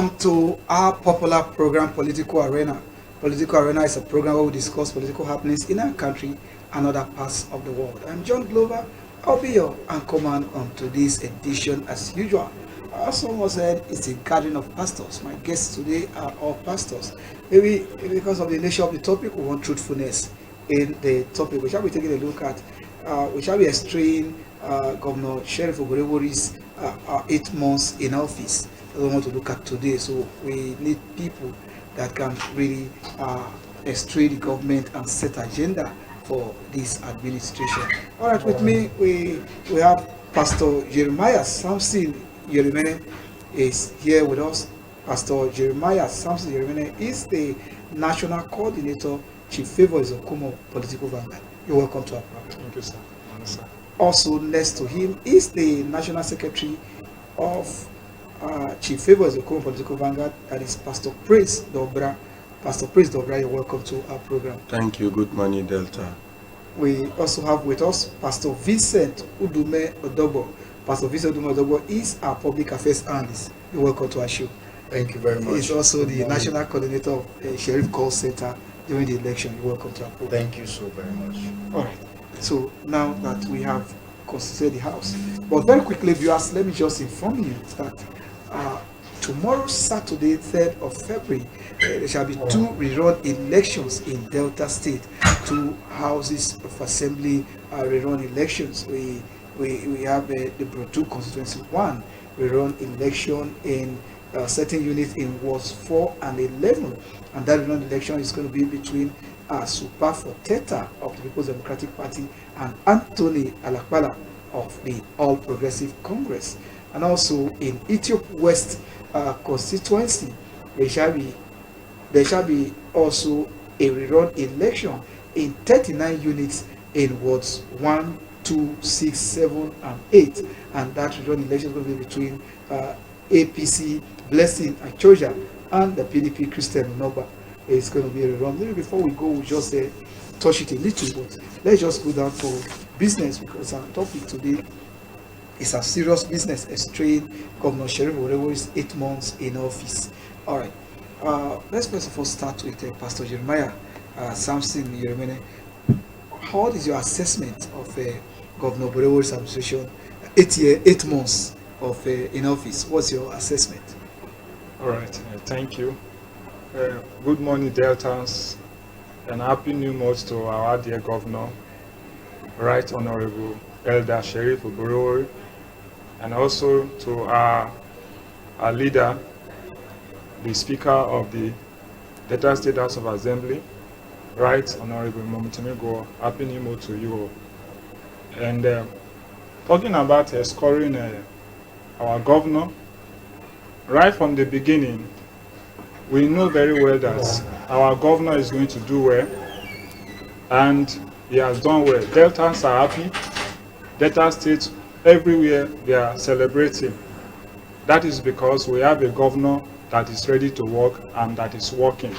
Welcome to our popular program, Political Arena. Political Arena is a program where we discuss political happenings in our country and other parts of the world. I'm John Glover. I'll be your anchorman on today's edition as usual. As someone said, it's a gathering of pastors. My guests today are all pastors. Maybe because of the nature of the topic, we want truthfulness in the topic. We shall be taking a look at, we shall be extraying Governor Sheriff Oborevwori'S 8 months in office. I don't want to look at today, so we need people that can really estray the government and set agenda for this administration. All right, with me we have Pastor Jeremiah Samson Yerimene is here with us. Pastor Jeremiah Samson Yerimene is the National Coordinator, Chief Favors of Kumo Political Vanguard. You're welcome to our program. Thank you, sir. Also next to him is the National Secretary of Chief Favors of Kumo Political Vanguard, that is Pastor Praise Dobra. Pastor Praise Dobra, you're welcome to our program. Thank you. Good morning, Delta. We also have with us Pastor Vincent Udume Odobo. Pastor Vincent Udume Odobo is our public affairs analyst. You're welcome to our show. Thank you very much. He's also the National Coordinator of Sheriff Call Center during the election. You're welcome to our program. Thank you so very much. All right. So now that we have constituted the House, but very quickly, viewers, let me just inform you that tomorrow, Saturday, 3rd of February, there shall be 2 rerun elections in Delta State. 2 houses of assembly rerun elections. We have the Brotu constituency 1 rerun election in certain units in wards 4 and 11, and that rerun election is going to be between Super Forteta of the People's Democratic Party and Anthony Alakpala of the All Progressive Congress. And also in Ethiopia West constituency, there shall be also a rerun election in 39 units in wards 1, 2, 6, 7, and 8, and that rerun election is going to be between APC Blessing Achoja and the PDP Christian Unoba. It's going to be a rerun. Maybe before we go, we'll just touch it a little, but let's just go down to business, because our topic today is a serious business, estraying Governor Sheriff Oborevwori'S 8 months in office. All right. Let's first of all start with Pastor Jeremiah Samson Yerimene. How is your assessment of Governor Oborevwori'S administration, 8 months of in office? What's your assessment? All right. Thank you. Good morning, Deltans, and happy new month to our dear Governor, Right Honorable Elder Sheriff Oborevwori, and also to our leader, the Speaker of the Delta State House of Assembly, Right Honorable Momitimigo. Happy new month to you all. And talking about scoring our governor, right from the beginning, we know very well that our governor is going to do well, and he has done well. Deltans are happy. Delta State, everywhere they are celebrating. That is because we have a governor that is ready to work and that is working.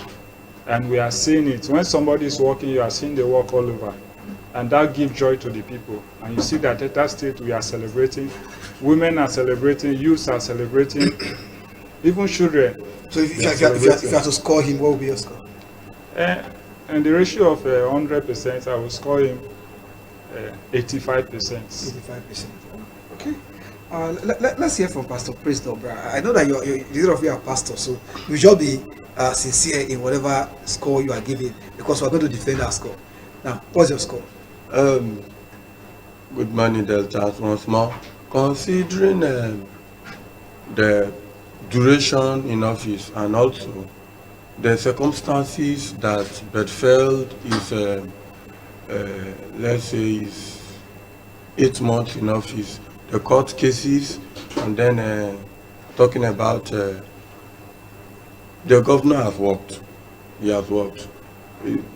And we are seeing it. When somebody is working, you are seeing the work all over. And that gives joy to the people. And you see that Delta State, we are celebrating. Women are celebrating. Youths are celebrating. Even children. So if you have to score him, what will be your score? And the ratio of 100%, I will score him 85%. 85%. Okay. Let's hear from Pastor Praise Dobra. I know that either of you are pastors, so you should be sincere in whatever score you are giving, because we're going to defend our score. Now, what's your score? Good morning, Delta. Once more, considering the duration in office and also the circumstances that Bedfeld is, let's say, is 8 months in office, the court cases, and then talking about the governor has worked. He has worked.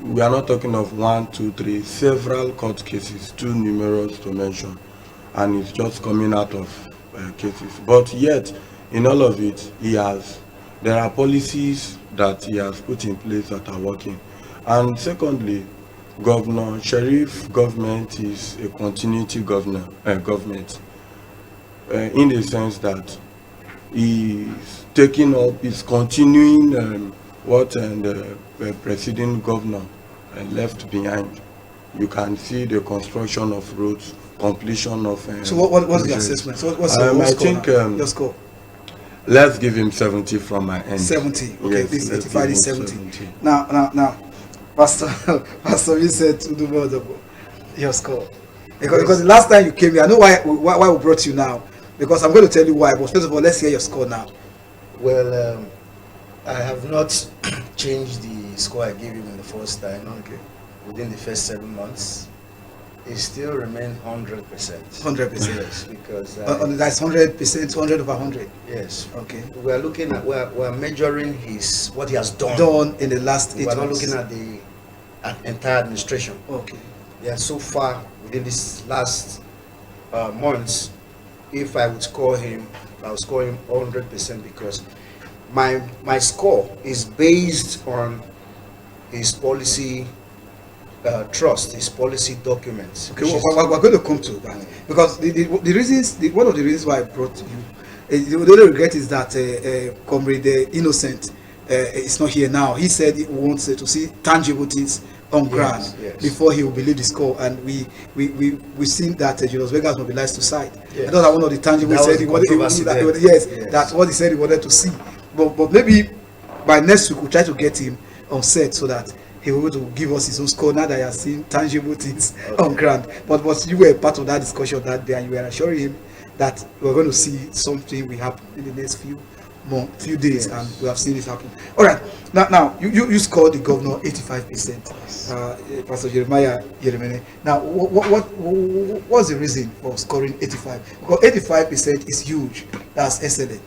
We are not talking of 1, 2, 3, several court cases, too numerous to mention, and it's just coming out of cases. But yet, in all of it, there are policies that he has put in place that are working. And secondly, Governor Sheriff government is a continuity government, in the sense that is taking up, is continuing what the preceding governor left behind. You can see the construction of roads, completion of. So what's the assessment? So what's your I score think now? Your score? let's give him 70 from my end. 70. Okay, Yes, this let's 85 give is him 70. Now, Pastor, Pastor, you said to do more your score. Because the last time you came here, I know why we brought you now. Because I'm going to tell you why. But first of all, let's hear your score now. Well, I have not changed the score I gave you in the first time. Okay. Within the first 7 months, it still remains 100%. 100%. Yes, because That's 100%, 100 over 100. yes, Okay. we are looking at we're measuring what he has done. Done in the last 8 We're not months. looking at the entire administration. Okay. Yeah, so far within this last months, if I would score him, I would score him 100% because my score is based on his policy trust, his policy documents. Okay, we're going to come to that because the reasons, one of the reasons why I brought you, the only regret is that Comrade Innocent is not here now. He said he wants to see tangible things on ground Yes. before he will believe the score, and we seen that Julius Vegas mobilized to side. Yes. I thought that one of the tangible That said was he the wanted. controversy there. Yes, Yes. that's what he said he wanted to see. But maybe by next week we'll try to get him on set so that he will be able to give us his own score now that he has seen tangible things on ground. But you were part of that discussion that day, and you were assuring him that we're going to see something will happen in the next few days, and we have seen it happen. All right, now you scored the governor 85%, Pastor Jeremiah Yeremene. Now, what's the reason for scoring 85? Because 85% is huge. That's excellent.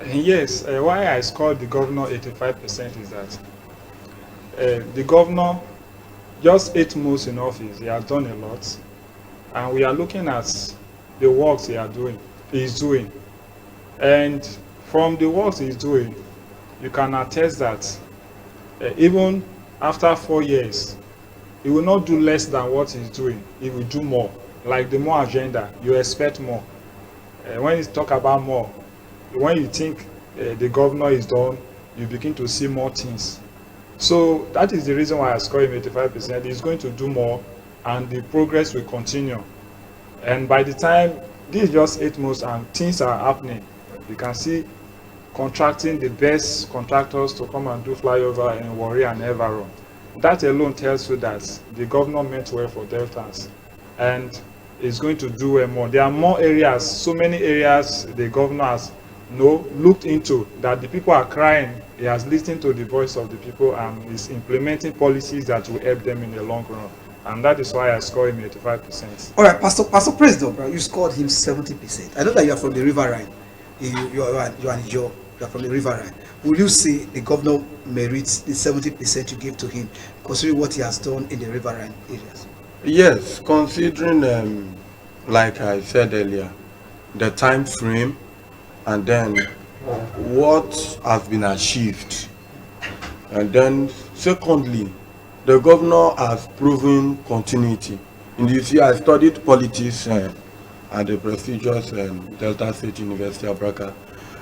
Yes, why I scored the governor 85% is that the governor, just 8 months in office, he has done a lot, and we are looking at the works he's doing, and from the works he's doing, you can attest that even after 4 years, he will not do less than what he's doing. He will do more. Like the more agenda, you expect more. When you talk about more, when you think the governor is done, you begin to see more things. So that is the reason why I score him 85%. He's going to do more, and the progress will continue. And by the time, this is just 8 months and things are happening. You can see contracting the best contractors to come and do flyover in Warri and Everon. That alone tells you that the governor meant well for Deltans and is going to do more. There are more areas, so many areas the governor has looked into that the people are crying. He has listened to the voice of the people and is implementing policies that will help them in the long run. And that is why I score him 85%. All right, Pastor President, you scored him 70%. I know that you are from the Riverine. You are from the Riverine. Will you say the governor merits the 70% you give to him, considering what he has done in the Riverine areas? Yes, considering, like I said earlier, the time frame and then what has been achieved. And then secondly, the governor has proven continuity. In this year, I studied politics at the prestigious Delta State University of Abraka,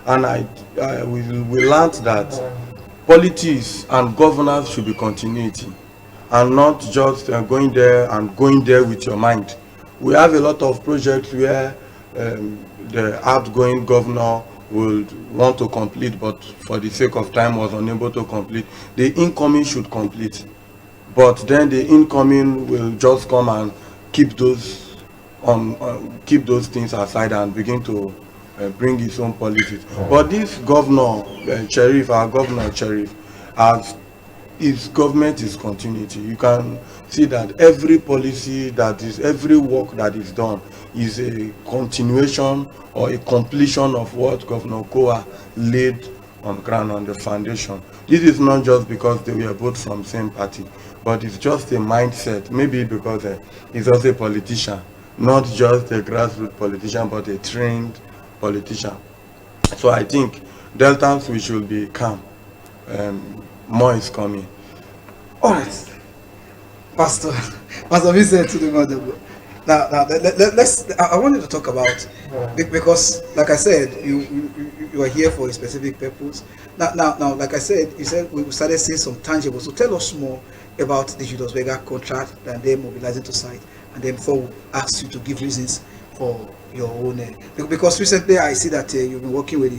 and we learned that politics and governance should be continuity and not just going there with your mind. We have a lot of projects where the outgoing governor would want to complete, but for the sake of time was unable to complete. The incoming should complete, but then the incoming will just come and keep those things aside and begin to bring his own policies. But this governor Sheriff, our governor Sheriff, his government is continuity. You can see that every policy every work that is done is a continuation or a completion of what Governor Kowa laid on ground, on the foundation. This is not just because they were both from same party, but it's just a mindset. Maybe because he's also a politician, not just a grassroots politician, but a trained politician. So I think Deltans, we should be calm. More is coming. All right, Pastor Vincent to the mother. let's. I wanted to talk about because, like I said, you are here for a specific purpose. Now, like I said, you said we started seeing some tangible. So tell us more about the Julius Berger contract and then mobilizing to site, and then before we ask you to give reasons for your own. Because recently I see that you've been working with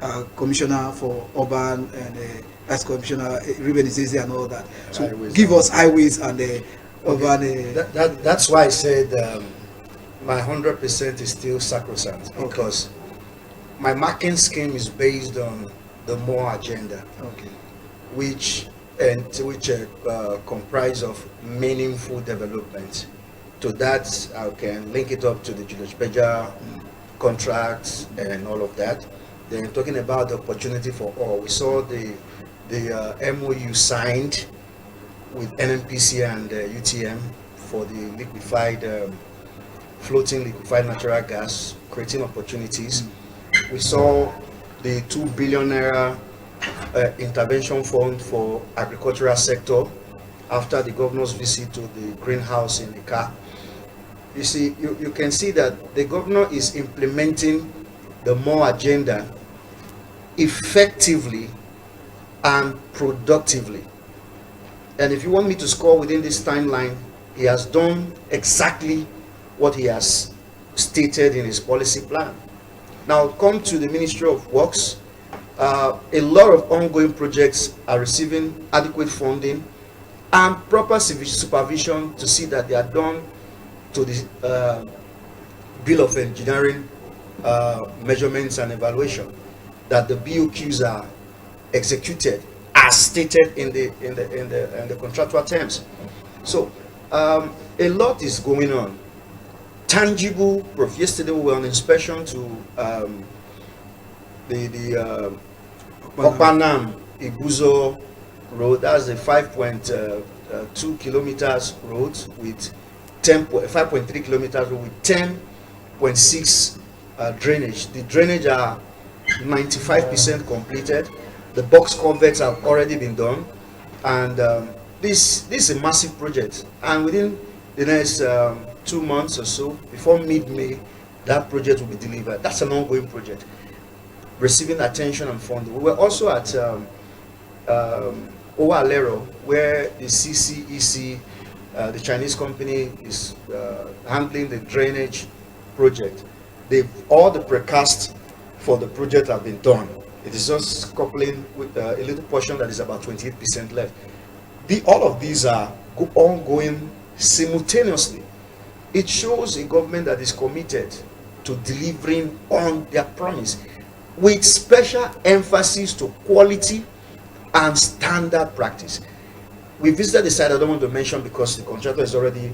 the Commissioner for Urban and as Commissioner Ruben Izezi and all that. So Highways. give us highways and urban. That's why I said my 100% is still sacrosanct, because my marking scheme is based on the MORE agenda, Okay. which comprise of meaningful development. To that, I can link it up to the Julius Berger contracts and all of that. Then talking about the opportunity for all, we saw the MOU signed with NNPC and UTM for the floating liquefied natural gas, creating opportunities. We saw the 2 billion naira intervention fund for agricultural sector after the governor's visit to the greenhouse in the car. You see, you can see that the governor is implementing the MORE agenda effectively and productively. And if you want me to score within this timeline, he has done exactly what he has stated in his policy plan. Now, come to the Ministry of Works. A lot of ongoing projects are receiving adequate funding and proper supervision to see that they are done to the Bill of Engineering measurements and evaluation, that the BOQs are executed as stated in the contractual terms. So a lot is going on. Tangible proof. Yesterday we were on inspection to the Okpanam Ibuzo road. That's a 5.2 kilometers road with 5.3 kilometers road with 10.6 drainage. The drainage are 95% completed. The box culverts have already been done, and this is a massive project. And within the next 2 months or so, before mid-May, that project will be delivered. That's an ongoing project, receiving attention and funding. We were also at Oborevwori'S, where the CCEC, the Chinese company, is handling the drainage project. All the precast for the project have been done. It is just coupling with a little portion that is about 28% left. All of these are ongoing simultaneously. It shows a government that is committed to delivering on their promise, with special emphasis to quality and standard practice. We visited the site. I don't want to mention because the contractor is already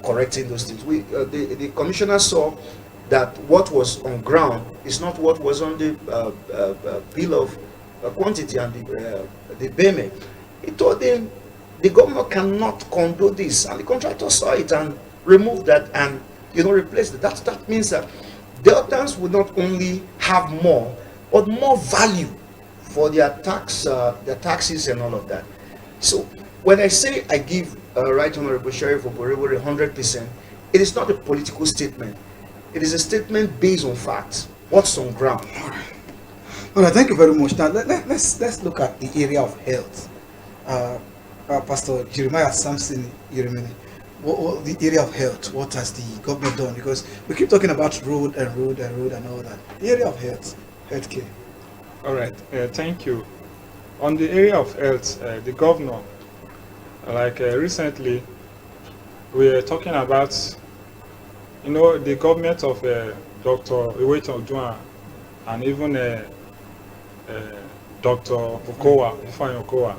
correcting those things. The commissioner saw that what was on ground is not what was on the bill of quantity and the payment. He told him the government cannot condone this, and the contractor saw it and removed that and replaced it. That means that Deltans will not only have more, but more value for their taxes and all of that. So when I say I give Right Honorable Sheriff Oborevwori 100%, it is not a political statement. It is a statement based on facts. What's on ground? All right, thank you very much. Now let's look at the area of health. Pastor Jeremiah Samson Yeremini, what the area of health? What has the government done? Because we keep talking about road and all that. The area of healthcare. All right, thank you. On the area of health, the governor, recently, we were talking about, the government of Dr. Iweton Ojuan and even Dr. Ifeanyi Okowa.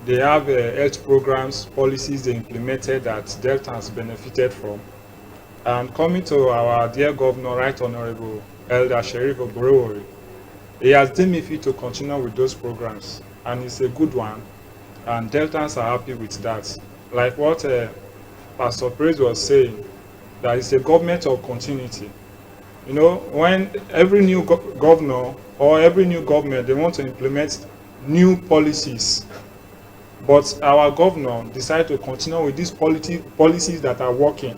They have health programs, policies they implemented that Deltans benefited from. And coming to our dear governor, Right Honorable Elder Sheriff Oborevwori, he has deemed it fit to continue with those programs, and it's a good one, and Deltans are happy with that. Like what Pastor Praise was saying, that it's a government of continuity. When every new governor or every new government, they want to implement new policies, but our governor decided to continue with these policies that are working.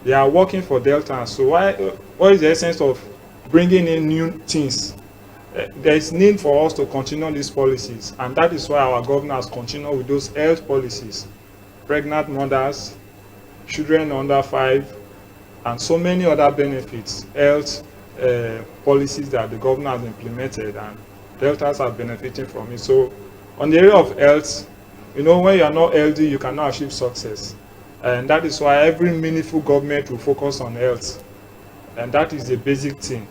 They are working for Delta. So what is the essence of bringing in new things? There is need for us to continue these policies, and that is why our governors continue with those health policies. Pregnant mothers, children under 5, and so many other benefits, health policies that the governor has implemented, and Deltas are benefiting from it. So on the area of health, you know, when you are not healthy, you cannot achieve success. And that is why every meaningful government will focus on health. And that is the basic thing.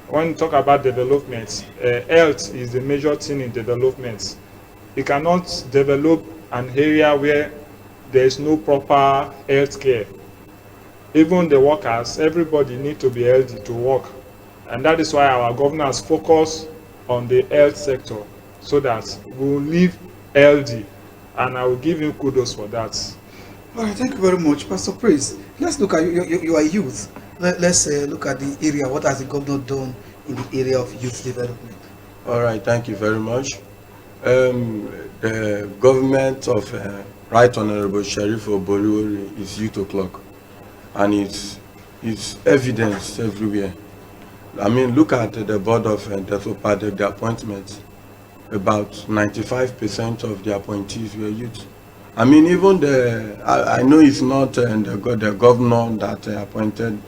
When you talk about development, health is the major thing in development. You cannot develop an area where there is no proper health care. Even the workers, everybody need to be healthy to work. And that is why our governors focus on the health sector, so that we will live healthy. And I will give you kudos for that. All right, thank you very much, Pastor Praise. Let's look at you are youth. Let's look at the area. What has the governor done in the area of youth development? All right, thank you very much. The government of Right Honorable Sheriff Oborevwori is youth o'clock, and it's evidenced everywhere. I mean, look at the board of the appointments. About 95% of the appointees were youth. I mean, even I know it's not the governor that appointed,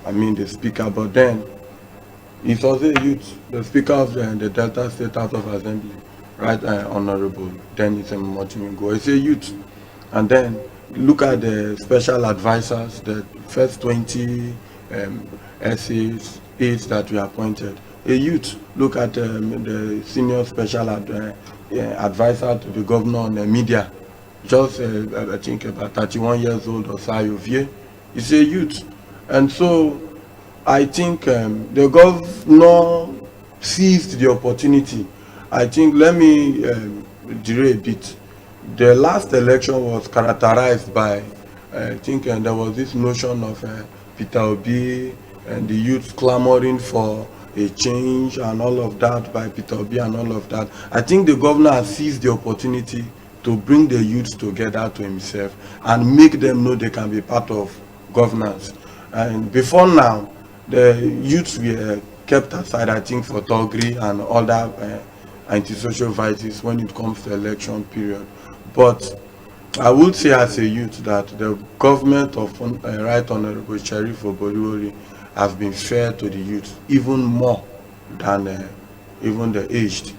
I mean, the speaker, but then it's also a youth. The speaker of the Delta State House of Assembly, Right Honorable Dennis Motimingo, is a youth. And then look at the special advisors, the first 20 essays, aides that we appointed. A youth. Look at the senior special advisor to the governor on the media, just I think about 31 years old, or Sayovie. He's a youth. And so I think the governor seized the opportunity. I think, let me derail a bit. The last election was characterized by, I think there was this notion of Peter Obi and the youth clamoring for a change and all of that by Peter Obi and all of that. I think the governor has seized the opportunity to bring the youth together to himself and make them know they can be part of governance. And before now, the youths were kept aside, I think, for thuggery and other antisocial vices when it comes to election period. But I would say as a youth that the government of Right Honorable Sheriff Oborevwori has been fair to the youth, even more than even the aged.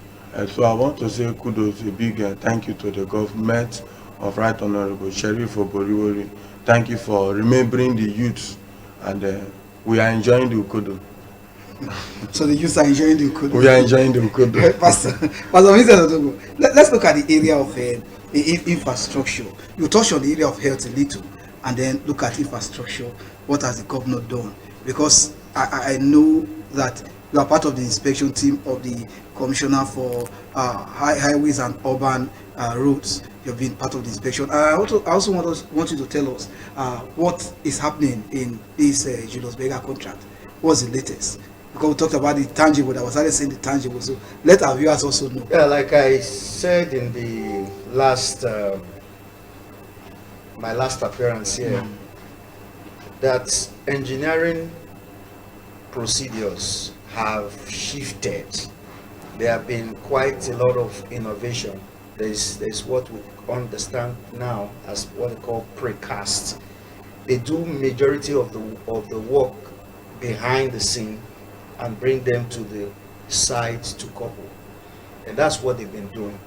So I want to say kudos, a big thank you to the government of Right Honorable Sheriff Oborevwori. Thank you for remembering the youth, and we are enjoying the Ukudu. So the youth are enjoying the Ukudu. We are enjoying the Ukudu. Let's look at the area of infrastructure. You touched on the area of health a little, and then look at infrastructure. What has the governor done? Because I know that you are part of the inspection team of the Commissioner for Highways and Urban Roads. You've been part of the inspection. I also want you to tell us what is happening in this Julius Berger contract. What's the latest? Because we talked about the tangible, I was already saying the tangible, so let our viewers also know. Yeah, like I said in the last, my last appearance here, that engineering procedures have shifted. There have been quite a lot of innovation. There's what we understand now as what they call precast. They do majority of the work behind the scene and bring them to the site to couple, and that's what they've been doing.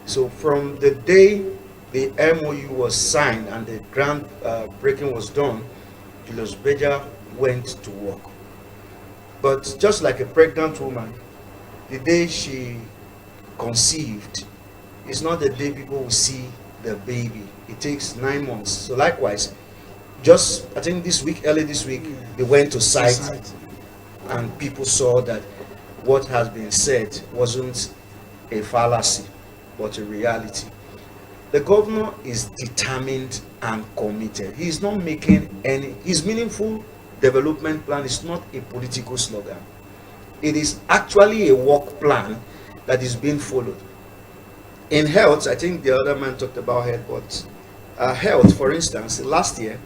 So from the day the MOU was signed and the ground breaking was done, Julius Berger went to work. But just like a pregnant woman, the day she conceived is not the day people will see the baby. It takes 9 months. So likewise, just I think early this week, they went to site and people saw that what has been said wasn't a fallacy, but a reality. The governor is determined and committed. He is not making his meaningful development plan is not a political slogan. It is actually a work plan that is being followed. In health, I think the other man talked about health, but health, for instance, last year,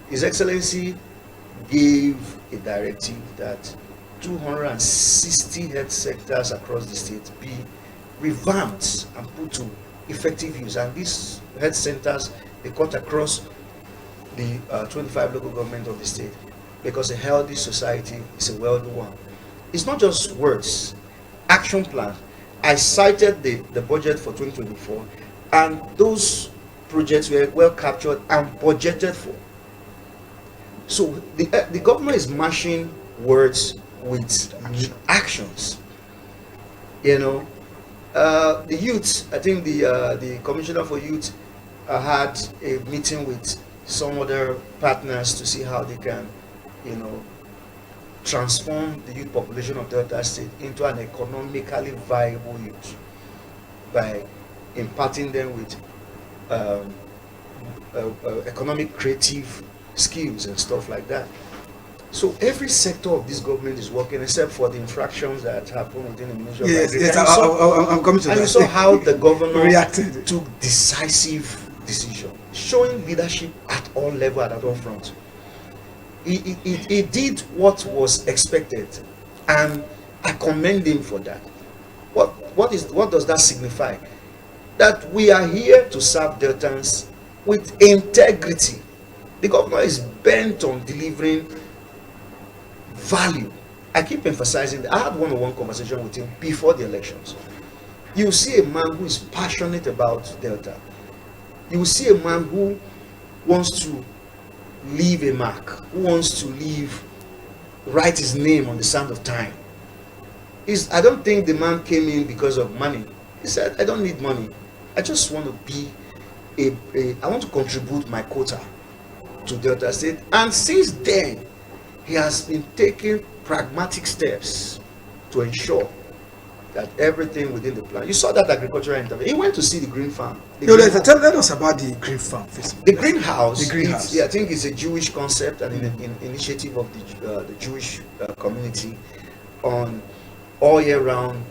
His Excellency gave a directive that 260 health sectors across the state be revamped and put to effective use. And these health centers, they cut across the 25 local government of the state, because a healthy society is a wealthy one. It's not just words, action plan. I cited the budget for 2024, and those projects were well captured and budgeted for. So the government is mashing words with actions. You know, the youth, I think the Commissioner for Youth had a meeting with some other partners to see how they can, you know, transform the youth population of Delta State into an economically viable youth by imparting them with economic creative skills and stuff like that. So every sector of this government is working, except for the infractions that happen within the Ministry of Yes, Agriculture. yes, I'm coming to And that. you saw how the governor Reacted. took decisive decision, showing leadership at all levels, at all fronts. He did what was expected, and I commend him for that. What does that signify? That we are here to serve Deltans with integrity. The governor is bent on delivering value. I keep emphasizing that. I had one-on-one conversation with him before the elections. You see a man who is passionate about Delta. You will see a man who wants to leave a mark, who wants to write his name on the sand of time. I don't think the man came in because of money. He said, I don't need money. I just want to be I want to contribute my quota to Delta State. And since then, he has been taking pragmatic steps to ensure that everything within the plan. You saw that agricultural intervention. He went to see the green farm. Tell us about the green farm first. The greenhouse. The greenhouse. Yeah, I think it's a Jewish concept and an initiative of the Jewish community on all year round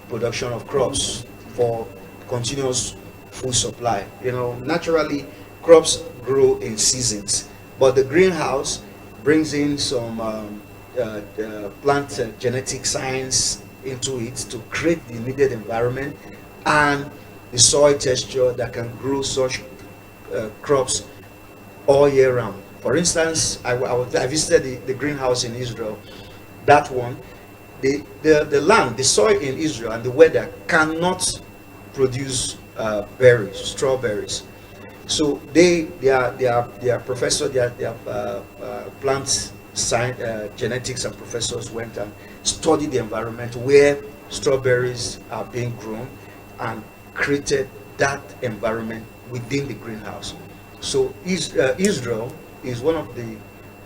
production of crops for continuous food supply. You know, naturally crops grow in seasons, but the greenhouse brings in some plant genetic science into it to create the needed environment and the soil texture that can grow such crops all year round. For instance, I visited the greenhouse in Israel. That one, the land, the soil in Israel and the weather cannot produce berries, strawberries. So their professor, their plant science, genetics and professors went and studied the environment where strawberries are being grown and created that environment within the greenhouse. So Israel is one of the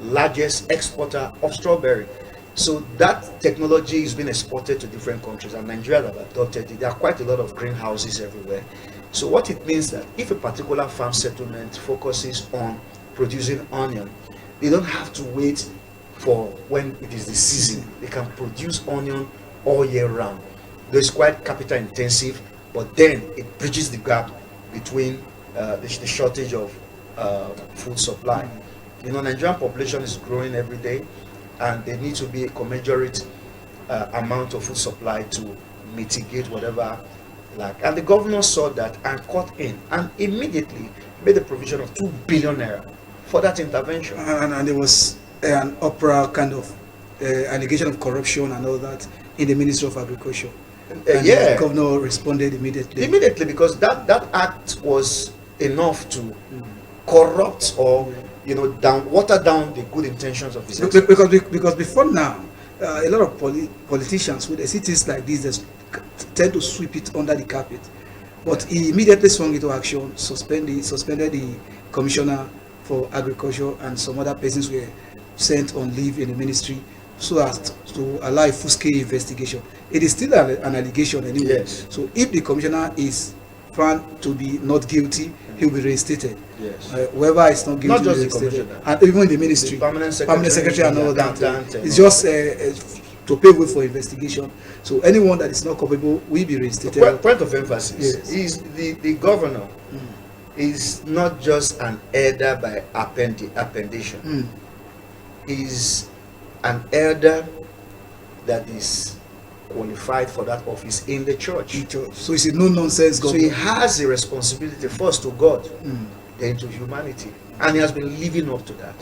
largest exporter of strawberry. So that technology is being exported to different countries, and Nigeria have adopted it. There are quite a lot of greenhouses everywhere. So what it means that if a particular farm settlement focuses on producing onion, they don't have to wait for when it is the season. They can produce onion all year round. Though it's quite capital intensive, but then it bridges the gap between the shortage of food supply. You know, Nigerian population is growing every day, and there needs to be a commensurate amount of food supply to mitigate whatever lack. And the governor saw that and cut in and immediately made the provision of 2 billion naira for that intervention. And there was an opera kind of allegation of corruption and all that in the Ministry of Agriculture. And the governor responded immediately. Immediately, because that act was enough to corrupt or water down the good intentions of his because before now, a lot of politicians, when they see things like this, they tend to sweep it under the carpet. But he immediately swung into action, suspended the commissioner for agriculture, and some other persons were sent on leave in the ministry so as to allow a full-scale investigation. It is still an allegation anyway. Yes. So if the commissioner is found to be not guilty, he will be reinstated. Yes. Whoever is not guilty, Not just will be the reinstated. commissioner. And even the ministry, The permanent secretary and all that. accountant and It's all just to pay way for investigation. So anyone that is not culpable will be reinstated. Point of emphasis Yes. is the governor is not just an elder by appendation. Mm. He's an elder that is qualified for that office in the church. In church. So it's a no-nonsense So he governor. has a responsibility first to God, Mm. then to humanity, and he has been living up to that.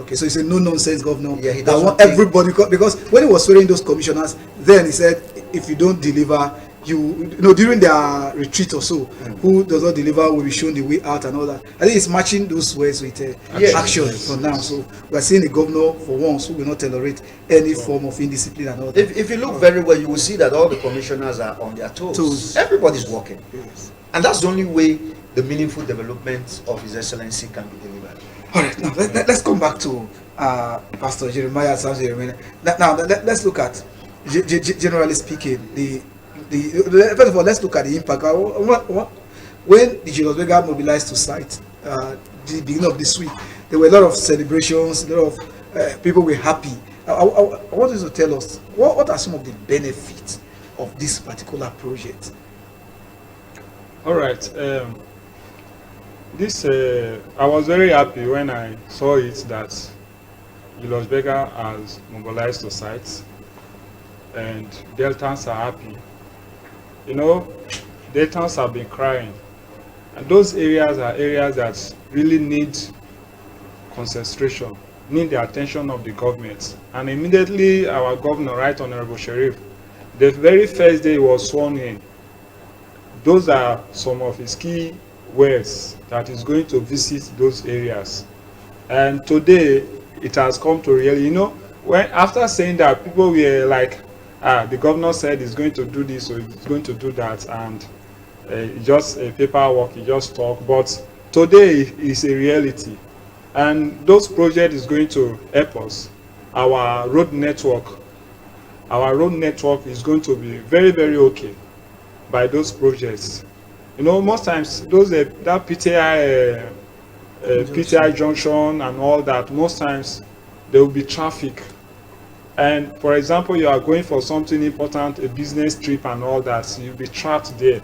Okay. So it's a no-nonsense governor. Yeah, he that doesn't want take- everybody, because when he was swearing those commissioners, then he said, if you don't deliver, you know, during their retreat or so, who does not deliver will be shown the way out and all that. I think it's matching those words with Yes. action Yes. for now. So we are seeing a governor for once who will not tolerate any form of indiscipline and all that. If you look very well, you will see that all the commissioners are on their toes. Toes. Everybody's working. Yes. And that's the only way the meaningful development of His Excellency can be delivered. All right, now let's come back to Pastor Jeremiah. Now let's look at, generally speaking, first of all, let's look at the impact. When the Julius Berger mobilized to site, the beginning of this week, there were a lot of celebrations, a lot of people were happy. I want you to tell us, what are some of the benefits of this particular project? All right. I was very happy when I saw it that Julius Berger has mobilized to sites, and Deltans are happy. You know, Deltans have been crying, and those areas are areas that really need concentration, need the attention of the government. And immediately our governor, Right Honorable Sheriff, the very first day he was sworn in, those are some of his key words that is going to visit those areas. And today it has come to really, you know, when after saying that, people were like, the governor said he's going to do this or he's going to do that, and just paperwork, he just talk. But today is a reality, and those projects is going to help us. Our road network is going to be very, very okay by those projects. You know, most times those that PTI junction and all that, most times there will be traffic. And for example, you are going for something important, a business trip and all that, so you'll be trapped there.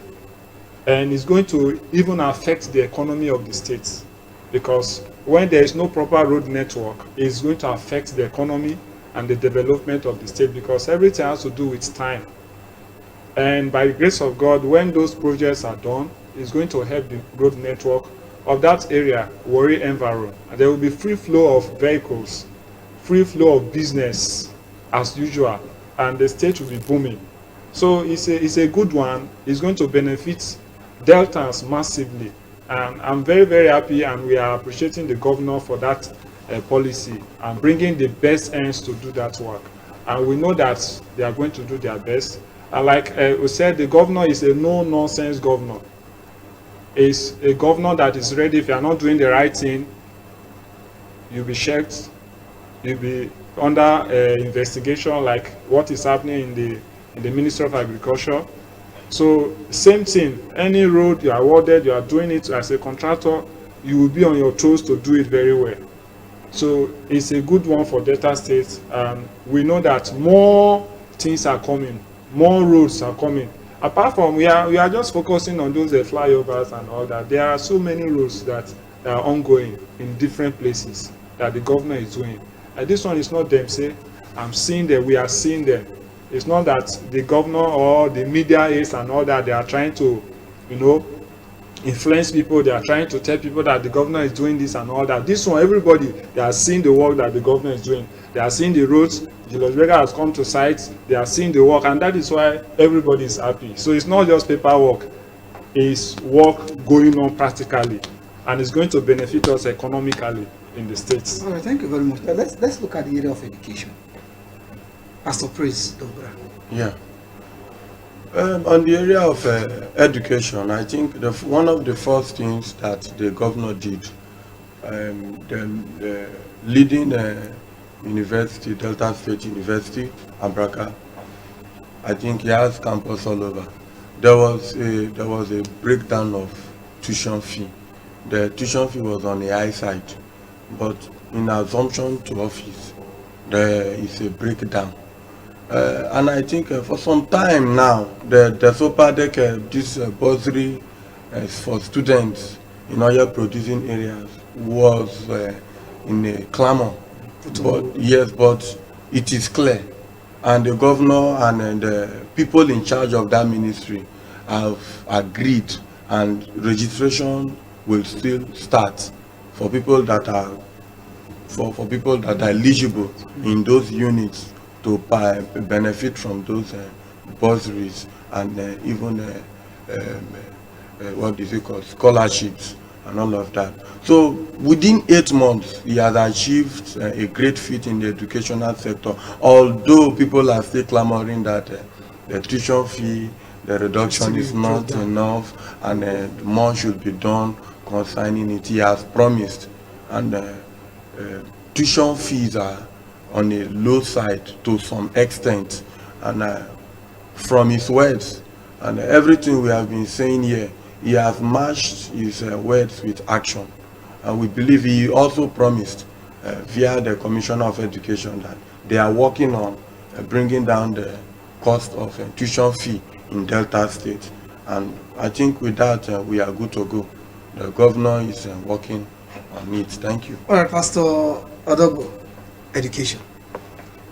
And it's going to even affect the economy of the state, because when there is no proper road network, it's going to affect the economy and the development of the state, because everything has to do with time. And by the grace of God, when those projects are done, it's going to help the road network of that area, Warri environment. And there will be free flow of vehicles, free flow of business as usual, and the state will be booming. So it's a good one. It's going to benefit Deltans massively. And I'm very, very happy, and we are appreciating the governor for that policy and bringing the best ends to do that work. And we know that they are going to do their best. And like we said, the governor is a no-nonsense governor. Is a governor that is ready. If you are not doing the right thing, you'll be checked, you'll be under investigation, like what is happening in the Ministry of Agriculture. So same thing, any road you are awarded, you are doing it as a contractor, you will be on your toes to do it very well. So it's a good one for Delta State, and we know that more things are coming, more roads are coming. Apart from, we are just focusing on those flyovers and all that. There are so many roads that are ongoing in different places that the governor is doing. And this one is not them say, I'm seeing them, we are seeing them. It's not that the governor or the media is and all that, they are trying to, you know, influence people. They are trying to tell people that the governor is doing this and all that. This one, everybody, they are seeing the work that the governor is doing. They are seeing the roads. Julius Berger has come to site. They are seeing the work, and that is why everybody is happy. So it's not just paperwork. It's work going on practically, and it's going to benefit us economically in the states. All right, thank you very much. Let's look at the area of education. Pastor Praise Dobra. Yeah. On the area of education, I think one of the first things that the governor did, the leading university, Delta State University, Ambraka, I think he has campus all over. There was a breakdown of tuition fee. The tuition fee was on the high side, but in assumption to office, there is a breakdown. And I think for some time now, the SOPADEC, this bursary for students, in oil producing areas was in a clamor. But yes, but it is clear, and the governor and the people in charge of that ministry have agreed, and registration will still start for people that are people that are eligible in those units to benefit from those bursaries and even what is it called, scholarships and all of that. So within 8 months, he has achieved a great feat in the educational sector, although people are still clamoring that the tuition fee, the reduction is not enough, and more should be done concerning it. He has promised, and tuition fees are on a low side to some extent, and from his words and everything we have been saying here, he has matched his words with action, and we believe he also promised via the Commissioner of Education that they are working on bringing down the cost of tuition fee in Delta State, and I think with that we are good to go. The governor is working on it. Thank you. All right, Pastor Oborevwori, education,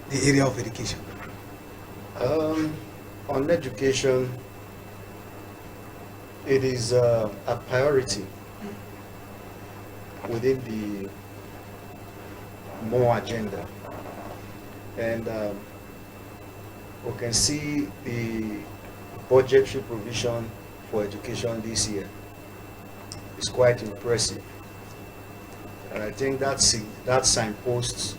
the area of education. On education, it is a priority within the more agenda, and we can see the budgetary provision for education this year is quite impressive, and I think that signposts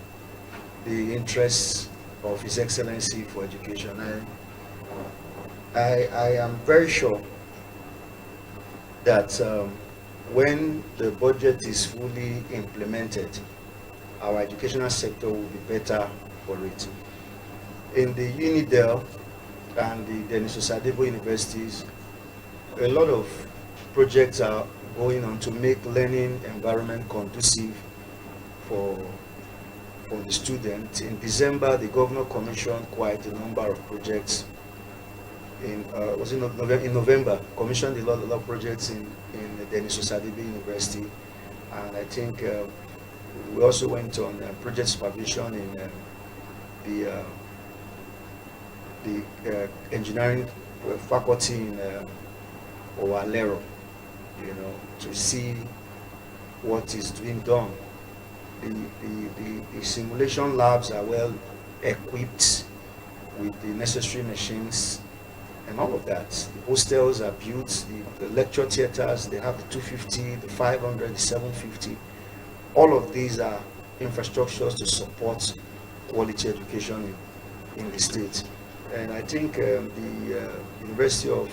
the interests of His Excellency for education. I am very sure that when the budget is fully implemented, our educational sector will be better for it. In the UNIDEL and the Denis Osadebo universities, a lot of projects are going on to make learning environment conducive for the students. In December, the governor commissioned quite a number of projects. In November, commissioned a lot of projects in the Denis Osadebe University, and I think we also went on project supervision in the engineering faculty in Oborevwori, to see what is being done. The simulation labs are well equipped with the necessary machines and all of that. The hostels are built, the lecture theaters, they have the 250, the 500, the 750. All of these are infrastructures to support quality education in the state. And I think the University of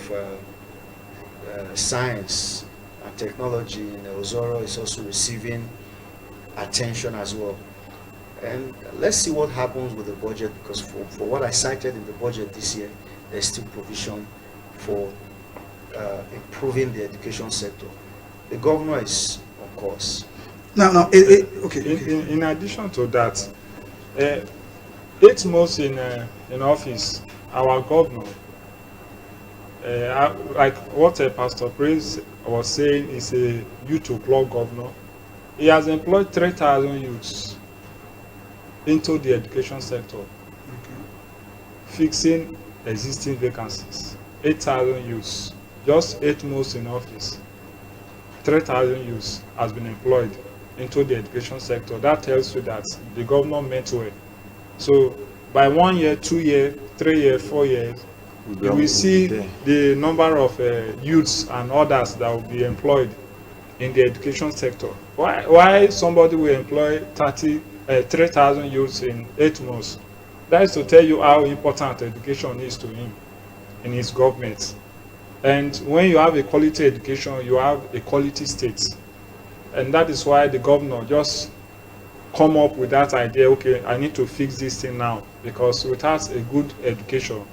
Science and Technology in Ozoro is also receiving attention as well. And let's see what happens with the budget, because for what I cited in the budget this year, there's still provision for improving the education sector. The governor is, of course. Okay. In addition to that, 8 months in office, our governor, like what Pastor Praise was saying, is a youth o'clock governor. He has employed 3,000 youths into the education sector, fixing existing vacancies. 8,000 youths, just 8 months in office. 3,000 youths has been employed into the education sector. That tells you that the government meant well. So by 1 year, 2 years, 3 years, 4 years, you will see the number of youths and others that will be employed in the education sector. Why somebody will employ 3,000 youths in 8 months? That is to tell you how important education is to him in his government. And when you have a quality education, you have a quality state. And that is why the governor just come up with that idea, okay, I need to fix this thing now, because without a good education,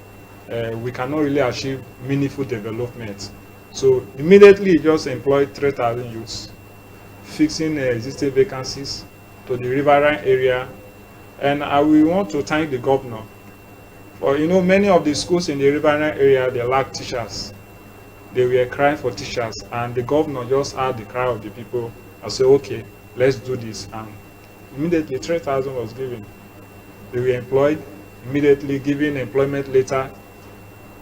we cannot really achieve meaningful development. So immediately he just employed 3,000 youths, fixing existing vacancies to the riverine area. And I will want to thank the governor for, many of the schools in the riverine area, they lack teachers. they were crying for teachers, and the governor just heard the cry of the people and said, okay, let's do this. And immediately 3,000 was given. They were employed, immediately given employment letter,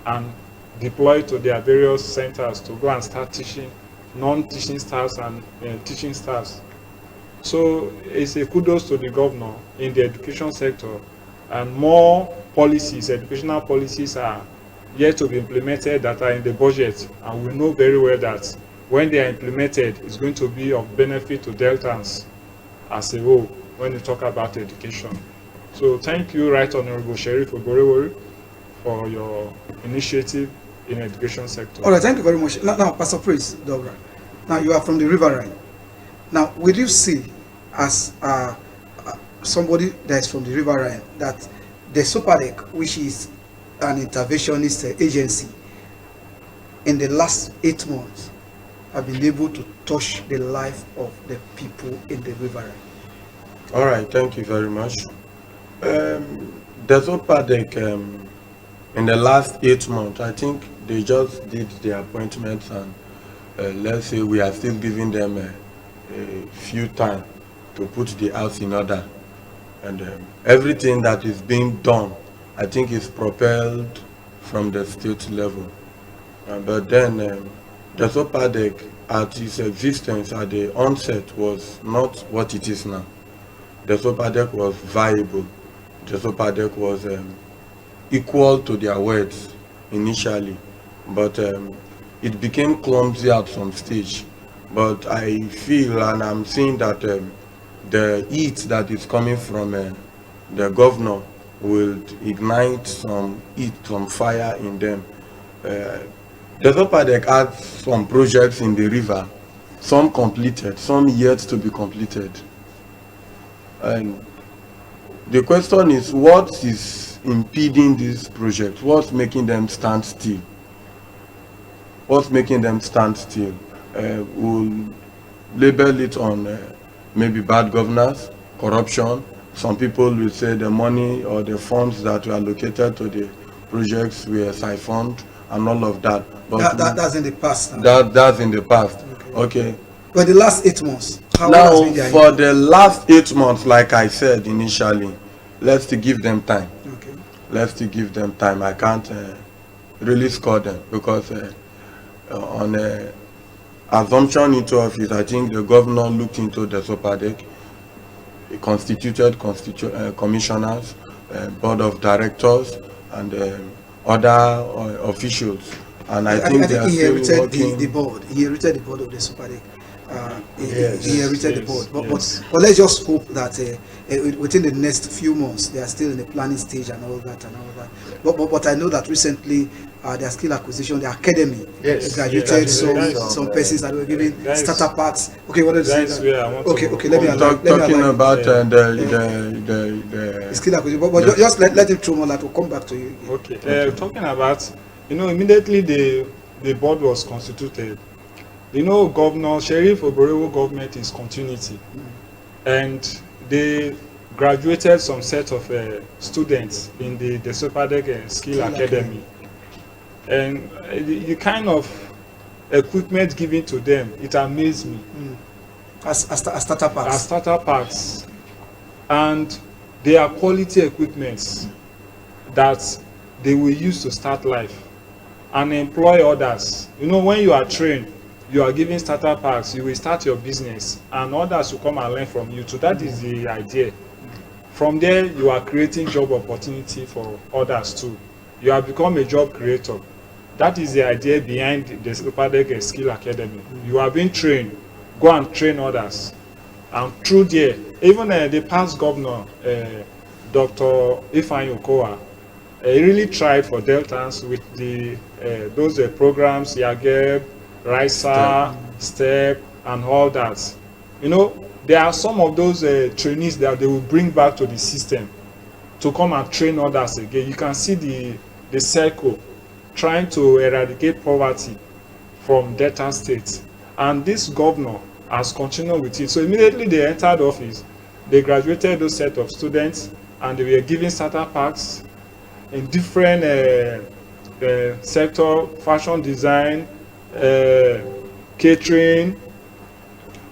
and deployed to their various centers to go and start teaching non-teaching staffs and teaching staffs. So it's a kudos to the governor in the education sector, and more policies, educational policies are yet to be implemented that are in the budget, and we know very well that when they are implemented, it's going to be of benefit to Deltans as a whole when you talk about education. So thank you, Right Honorable Sheriff Oborevwori, for your initiative in education sector. All right, thank you very much. Now Pastor Praise, Dobra. Now you are from the Riverine. Now, will you see, as somebody that is from the Riverine, that the SOPADEC, which is an interventionist agency, in the last 8 months, have been able to touch the life of the people in the Riverine? All right, thank you very much. The SOPADEC, in the last 8 months, I think they just did the appointments, and let's say we are still giving them a few time to put the house in order. And everything that is being done, I think, is propelled from the state level. But then the SOPADEC, at its existence at the onset, was not what it is now. The SOPADEC was viable. The SOPADEC was equal to their words initially, but it became clumsy at some stage. But I feel, and I'm seeing that the heat that is coming from the governor will ignite some heat, some fire in them. The SOPADEC had some projects in the river, some completed, some yet to be completed. And the question is, what is impeding these projects? What's making them stand still? What's making them stand still? We'll label it on maybe bad governance, corruption. Some people will say the money or the funds that were allocated to the projects were siphoned and all of that. But that's in the past now. That's in the past. Okay. But the last 8 months, how Now, has been their for the last 8 months, like I said initially, let's still give them time. Okay. Let's still give them time. I can't really score them because on assumption into office, I think the governor looked into the SOPADEC, constituted commissioners, board of directors, and other officials. And I think they are he still inherited working. the board. He inherited the board of the SOPADEC. Yes, he inherited the yes, board. But, yes. but let's just hope that within the next few months, they are still in the planning stage and all that and all that. But I know that recently, their skill acquisition, the academy graduated yes, some persons that were given that is- starter packs. Okay, what is That's where I want to Okay, let me allow. Talking about the skill acquisition. But just let him through more that. We'll come back to you. Okay, talking about, immediately the board was constituted. Governor Sheriff Oborevwori government is continuity, and they graduated some set of students in the SOPADEC Skill Academy, and the kind of equipment given to them, it amazed me. As starter packs. As starter packs, and they are quality equipments that they will use to start life and employ others. When you are trained, you are given starter packs, you will start your business and others will come and learn from you. So that is the idea. From there, you are creating job opportunity for others too. You have become a job creator. That is the idea behind the SOPADEC Skill Academy. You are being trained, go and train others. And through there, even the past governor, Dr. Ifeanyi Okowa, he really tried for Deltans with those programs, YAGEB, RISA, STEP, and all that. There are some of those trainees that they will bring back to the system to come and train others again. You can see the circle trying to eradicate poverty from Delta states. And this governor has continued with it. So immediately they entered office, they graduated those set of students and they were given starter packs in different sector, fashion design, catering,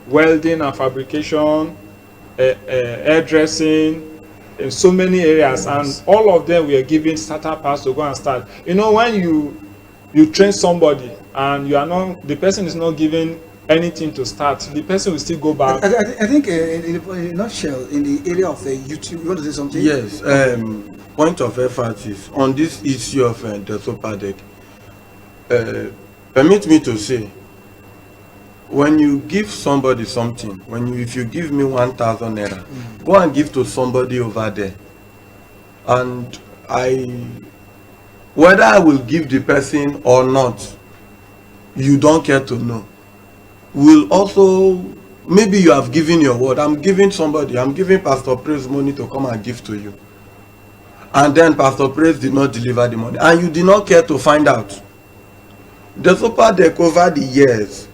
welding and fabrication, hairdressing, in so many areas, and all of them were given starter packs to go and start. You know, when you train somebody and you are not, the person is not given anything to start, the person will still go back. I think in a nutshell, in the area of YouTube, you want to say something? Yes, point of emphasis on this issue of the super deck. Permit me to say, when you give somebody something, if you give me 1,000 naira, go and give to somebody over there, and whether I will give the person or not, you don't care to know. Will also, maybe you have given your word. I'm giving Pastor Praise money to come and give to you, and then Pastor Praise did not deliver the money, and you did not care to find out. The super deck over the years,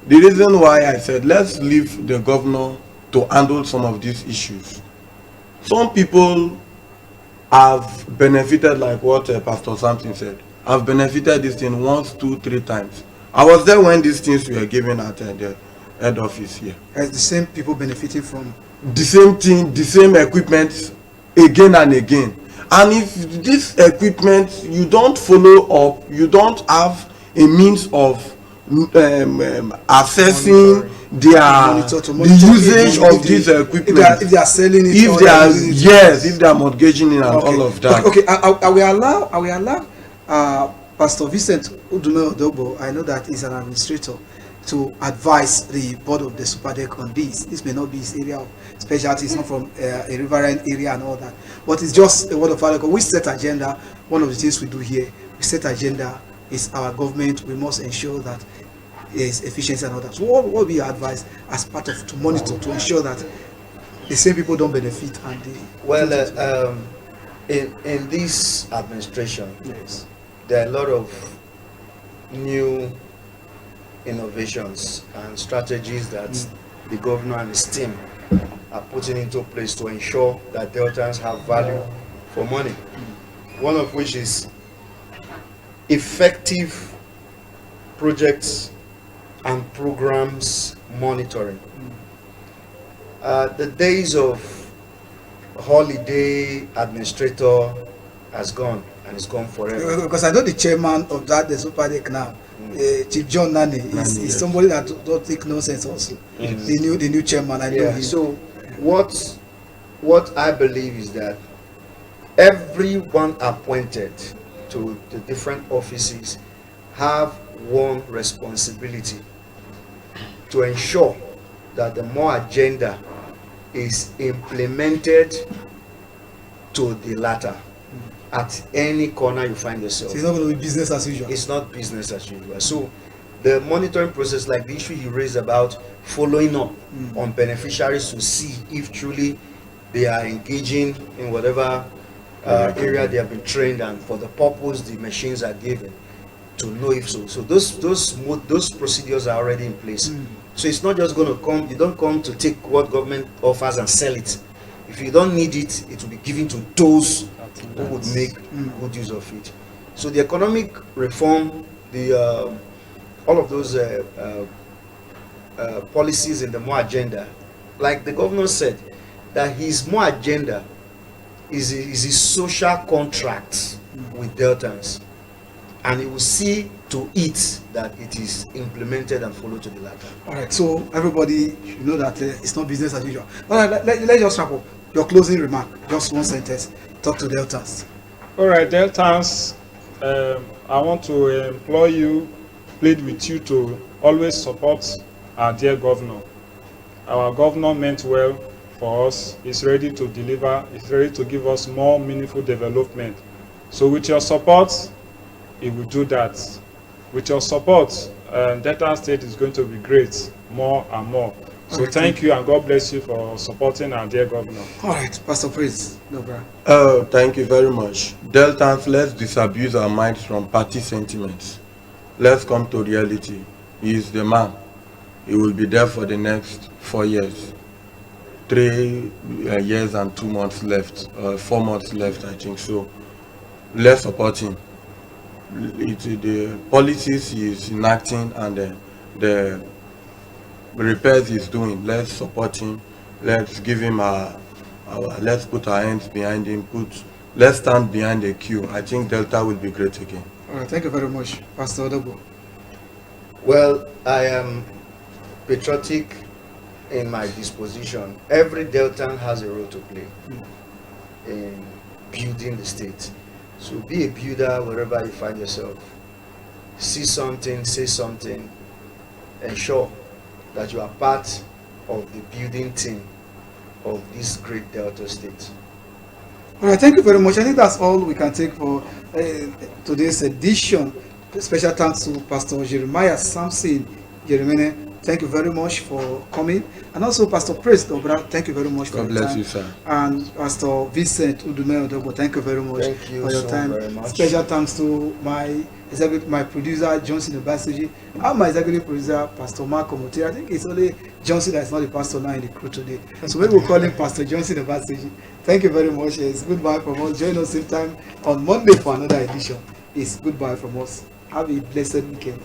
the reason why I said let's leave the governor to handle some of these issues. Some people have benefited, like what Pastor Samson said. I've benefited this thing once, 2, 3 times. I was there when these things were given at the head office here. As the same people benefiting from the same thing, the same equipment, again and again. And if this equipment, you don't follow up, you don't have a means of assessing the usage of this equipment, if they are selling it, if they are mortgaging it and all of that. Okay, I will allow Pastor Vincent Udume Odogbo, I know that he's an administrator, to advise the board of the Super Deck on this. This may not be his area of specialty, it's not from a riverine area and all that, but it's just a word of advice. We set agenda. One of the things we do here, we set agenda. Is our government. We must ensure that there is efficiency and all that. So what will be your advice as part of to monitor to ensure that the same people don't benefit and in this administration, yes, there are a lot of new innovations and strategies that the governor and his team are putting into place to ensure that Deltans have value for money. One of which is effective projects and programs monitoring. The days of holiday administrator has gone, and it's gone forever. Because I know the chairman of that the Super Deck now, Chief John Nani, is somebody that don't take nonsense also. The new chairman, I know him. So what I believe is that everyone appointed to the different offices have one responsibility: to ensure that the more agenda is implemented to the latter at any corner you find yourself. So it's not going to be business as usual. It's not business as usual. So the monitoring process, like the issue you raised about following up on beneficiaries to see if truly they are engaging in whatever area they have been trained, and for the purpose the machines are given, to know if so. So those procedures are already in place. So it's not just going to come. You don't come to take what government offers and sell it. If you don't need it, it will be given to those who would make good use of it. So the economic reform, all of those policies in the more agenda, like the governor said, that his more agenda is his social contract with Deltans, and he will see to it that it is implemented and followed to the latter. All right, so everybody should know that it's not business as usual. All right, let's just wrap up. Your closing remark, just one sentence. Talk to Deltans. All right, Deltans, I want to implore you, plead with you to always support our dear governor. Our governor meant well for us. He's ready to deliver. He's ready to give us more meaningful development. So with your support, he will do that. With your support, Delta State is going to be great, more and more. So right, thank you, and God bless you for supporting our dear governor. All right, Pastor Praise. No, bro. Thank you very much. Deltans, let's disabuse our minds from party sentiments. Let's come to reality. He is the man. He will be there for the next 4 years. 3 years and 2 months left, 4 months left, I think. So let's support him. the policies he is enacting and the repairs he's doing. Let's support him. Let's give him let's put our hands behind him. Let's stand behind the queue. I think Delta will be great again. All right, thank you very much, Pastor Odobo. Well, I am patriotic in my disposition. Every Deltan has a role to play in building the state. So be a builder wherever you find yourself. See something, say something, ensure that you are part of the building team of this great Delta state. All right, thank you very much. I think that's all we can take for today's edition. Special thanks to Pastor Jeremiah Samson Jeremiah. Thank you very much for coming. And also Pastor Praise Dobra, thank you very much for God your bless time. you, sir. And Pastor Vincent Udume Odobo, thank you very much Thank you for your so time. very much. Special thanks to my producer Johnson Obaseji and my executive producer Pastor Mark Omote. I think it's only Johnson that's not the pastor now in the crew today. So maybe we'll call him Pastor Johnson Obaseji. Thank you very much. It's goodbye from us. Join us same time on Monday for another edition. It's goodbye from us. Have a blessed weekend.